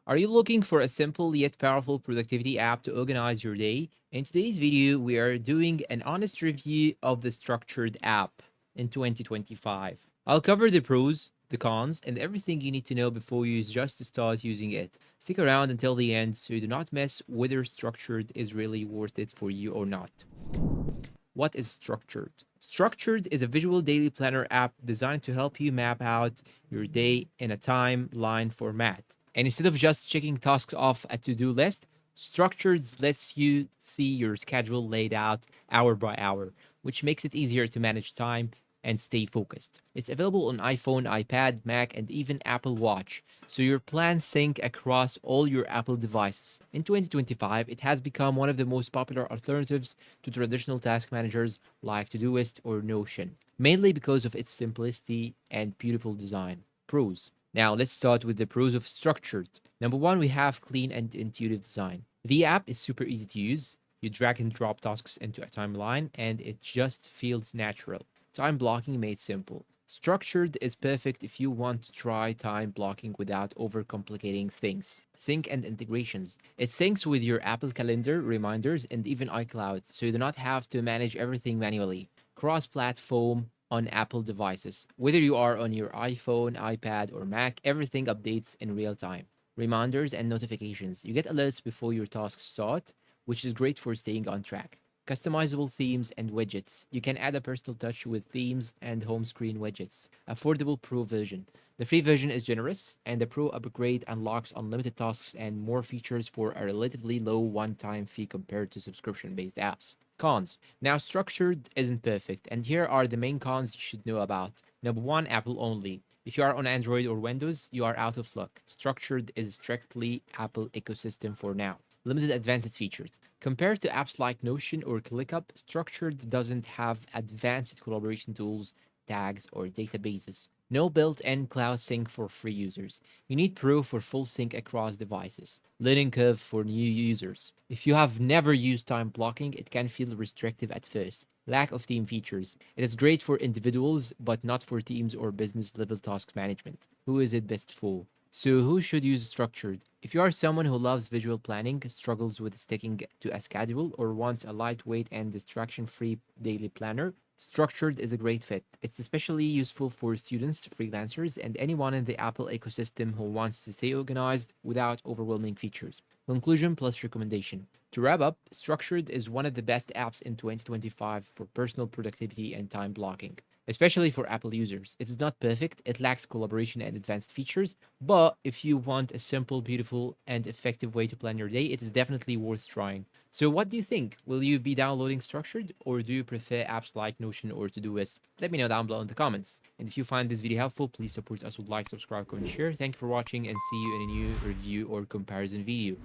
Are you looking for a simple yet powerful productivity app to organize your day? In today's video, we are doing an honest review of the Structured app in 2025. I'll cover the pros, the cons, and everything you need to know before you just start using it. Stick around until the end so you do not miss whether Structured is really worth it for you or not. What is Structured? Structured is a visual daily planner app designed to help you map out your day in a timeline format. And instead of just checking tasks off a to do list, Structured lets you see your schedule laid out hour by hour, which makes it easier to manage time and stay focused. It's available on iPhone, iPad, Mac, and even Apple Watch, so your plans sync across all your Apple devices. In 2025, it has become one of the most popular alternatives to traditional task managers like Todoist or Notion, mainly because of its simplicity and beautiful design. Pros. Now, let's start with the pros of Structured. Number one, we have clean and intuitive design. The app is super easy to use. You drag and drop tasks into a timeline, and it just feels natural. Time blocking made simple. Structured is perfect if you want to try time blocking without overcomplicating things. Sync and integrations. It syncs with your Apple Calendar, reminders, and even iCloud, so you do not have to manage everything manually. Cross platform on Apple devices. Whether you are on your iPhone, iPad, or Mac, everything updates in real time. Reminders and notifications. You get alerts before your tasks start, which is great for staying on track. Customizable themes and widgets. You can add a personal touch with themes and home screen widgets. Affordable Pro version. The free version is generous, and the Pro upgrade unlocks unlimited tasks and more features for a relatively low one time fee compared to subscription based apps. Cons. Now, Structured isn't perfect, and here are the main cons you should know about. Number one, Apple only. If you are on Android or Windows, you are out of luck. Structured is strictly Apple ecosystem for now. Limited advanced features. Compared to apps like Notion or ClickUp, Structured doesn't have advanced collaboration tools, tags, or databases. No built-in cloud sync for free users. You need Pro for full sync across devices. Learning curve for new users. If you have never used time blocking, it can feel restrictive at first. Lack of team features. It is great for individuals, but not for teams or business level task management. Who is it best for? So, who should use Structured? If you are someone who loves visual planning, struggles with sticking to a schedule, or wants a lightweight and distraction free daily planner, Structured is a great fit. It's especially useful for students, freelancers, and anyone in the Apple ecosystem who wants to stay organized without overwhelming features. Conclusion plus recommendation. To wrap up, Structured is one of the best apps in 2025 for personal productivity and time blocking, especially for Apple users. It's not perfect, it lacks collaboration and advanced features, but if you want a simple, beautiful, and effective way to plan your day, it is definitely worth trying. So, what do you think? Will you be downloading Structured, or do you prefer apps like Notion or Todoist? Let me know down below in the comments. And if you find this video helpful, please support us with like, subscribe, comment, share. Thank you for watching, and see you in a new review or comparison video.